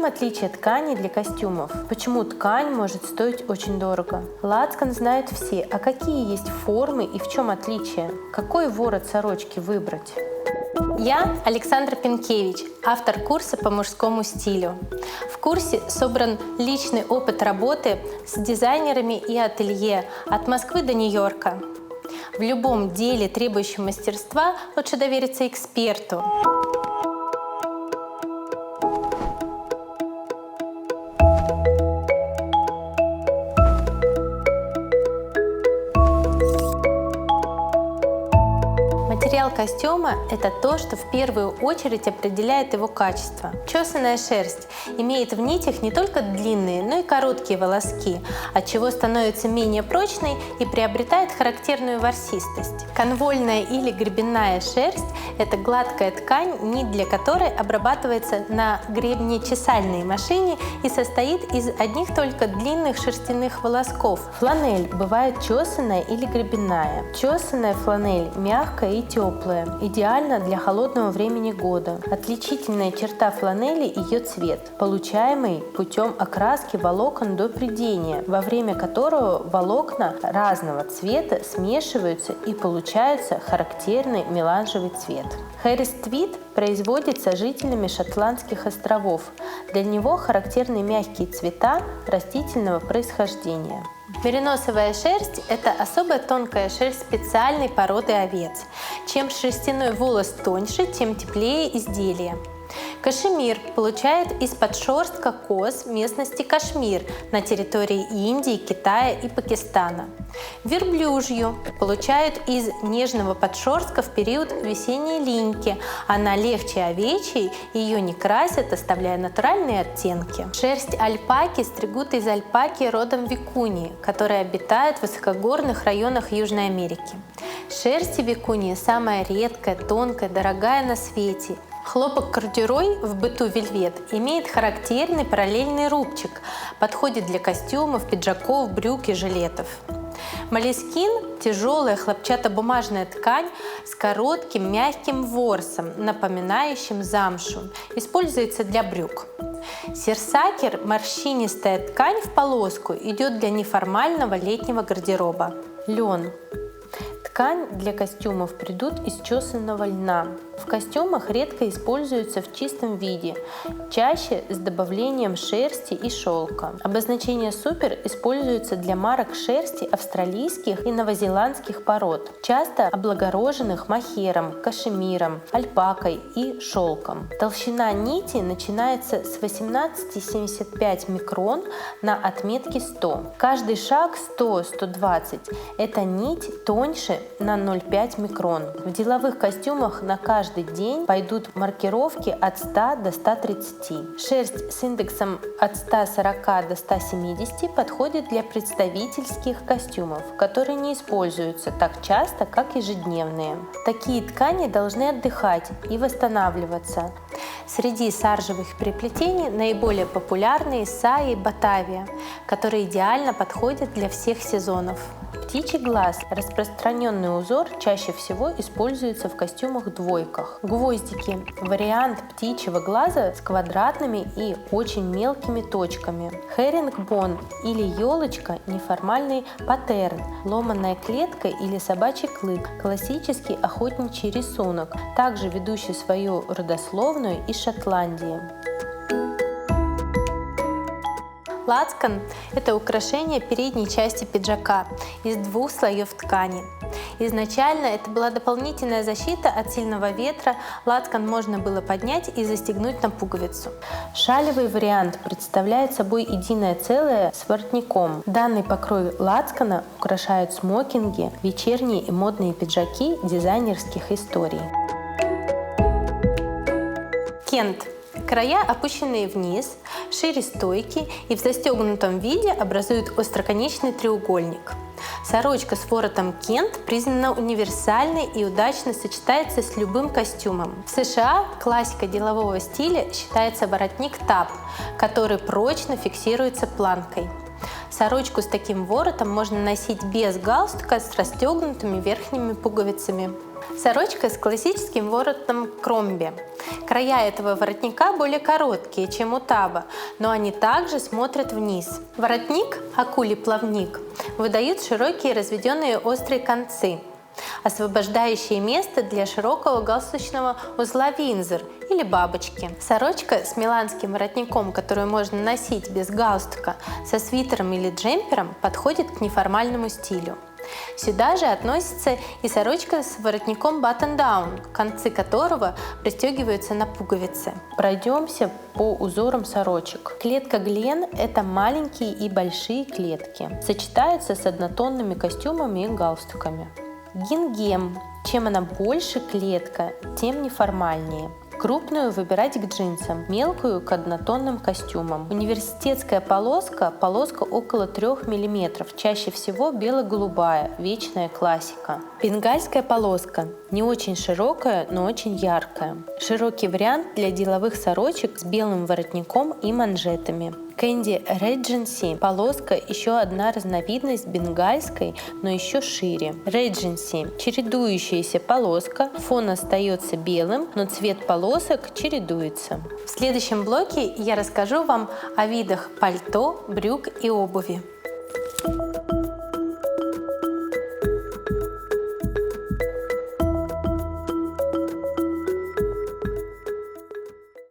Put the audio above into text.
отличие тканей для костюмов? Почему ткань может стоить очень дорого? Лацкан знают все, а какие есть формы и в чем отличие? Какой ворот сорочки выбрать? Я Александра Пинкевич, автор курса по мужскому стилю. В курсе собран личный опыт работы с дизайнерами и ателье от Москвы до Нью-Йорка. В любом деле, требующем мастерства, лучше довериться эксперту. Материал костюма – это то, что в первую очередь определяет его качество. Чесаная шерсть имеет в нитях не только длинные, но и короткие волоски, отчего становится менее прочной и приобретает характерную ворсистость. Конвольная или гребенная шерсть – это гладкая ткань, нить для которой обрабатывается на гребне-чесальной машине и состоит из одних только длинных шерстяных волосков. Фланель бывает чесаная или гребенная. Чесаная фланель мягкая и теплая, идеально для холодного времени года. Отличительная черта фланели – ее цвет, получаемый путем окраски волокон до прядения, во время которого волокна разного цвета смешиваются и получается характерный меланжевый цвет. Хэрис-твид производится жителями Шотландских островов. Для него характерны мягкие цвета растительного происхождения. Мериносовая шерсть – это особая тонкая шерсть специальной породы овец. Чем шерстяной волос тоньше, тем теплее изделие. Кашемир получают из подшерстка коз местности Кашмир на территории Индии, Китая и Пакистана. Верблюжью получают из нежного подшерстка в период весенней линьки. Она легче овечьей, ее не красят, оставляя натуральные оттенки. Шерсть альпаки стригут из альпаки родом викунии, которая обитает в высокогорных районах Южной Америки. Шерсть викунии самая редкая, тонкая, дорогая на свете. Хлопок кордюрой, в быту вельвет, имеет характерный параллельный рубчик, подходит для костюмов, пиджаков, брюк и жилетов. Молескин – тяжелая хлопчатобумажная ткань с коротким мягким ворсом, напоминающим замшу, используется для брюк. Серсакер – морщинистая ткань в полоску, идет для неформального летнего гардероба. Лен. Ткань для костюмов придут из чесаного льна. В костюмах редко используется в чистом виде, чаще с добавлением шерсти и шелка. Обозначение «супер» используется для марок шерсти австралийских и новозеландских пород, часто облагороженных мохером, кашемиром, альпакой и шелком. Толщина нити начинается с 18,75 микрон на отметке 100. Каждый шаг 100-120. Эта нить тоньше на 0,5 микрон. В деловых костюмах на каждый день пойдут маркировки от 100 до 130. Шерсть с индексом от 140 до 170 подходит для представительских костюмов, которые не используются так часто, как ежедневные. Такие ткани должны отдыхать и восстанавливаться. Среди саржевых переплетений наиболее популярны саи и батавия, которые идеально подходят для всех сезонов. Птичий глаз – распространенный узор, чаще всего используется в костюмах-двойках. Гвоздики – вариант птичьего глаза с квадратными и очень мелкими точками. Херрингбон или елочка – неформальный паттерн, ломаная клетка или собачий клык – классический охотничий рисунок, также ведущий свою родословную из Шотландии. Лацкан – это украшение передней части пиджака из двух слоев ткани. Изначально это была дополнительная защита от сильного ветра, лацкан можно было поднять и застегнуть на пуговицу. Шалевый вариант представляет собой единое целое с воротником. Данный покрой лацкана украшают смокинги, вечерние и модные пиджаки дизайнерских историй. Кент. Края опущенные вниз, шире стойки и в застегнутом виде образуют остроконечный треугольник. Сорочка с воротом кент признана универсальной и удачно сочетается с любым костюмом. В США классика делового стиля считается воротник тап, который прочно фиксируется планкой. Сорочку с таким воротом можно носить без галстука с расстегнутыми верхними пуговицами. Сорочка с классическим воротом кромби. Края этого воротника более короткие, чем у таба, но они также смотрят вниз. Воротник, акулий плавник, выдают широкие разведенные острые концы, освобождающие место для широкого галстучного узла Виндзор или бабочки. Сорочка с миланским воротником, которую можно носить без галстука, со свитером или джемпером, подходит к неформальному стилю. Сюда же относится и сорочка с воротником button-down, концы которого пристегиваются на пуговицы. Пройдемся по узорам сорочек. Клетка Глен – это маленькие и большие клетки. Сочетаются с однотонными костюмами и галстуками. Гингем. Чем она больше клетка, тем неформальнее. Крупную выбирать к джинсам, мелкую к однотонным костюмам. Университетская полоска – полоска около 3 мм, чаще всего бело-голубая, вечная классика. Бенгальская полоска – не очень широкая, но очень яркая. Широкий вариант для деловых сорочек с белым воротником и манжетами. Кэнди Редженси – полоска – еще одна разновидность бенгальской, но еще шире. Редженси – чередующаяся полоска, фон остается белым, но цвет полосок чередуется. В следующем блоке я расскажу вам о видах пальто, брюк и обуви.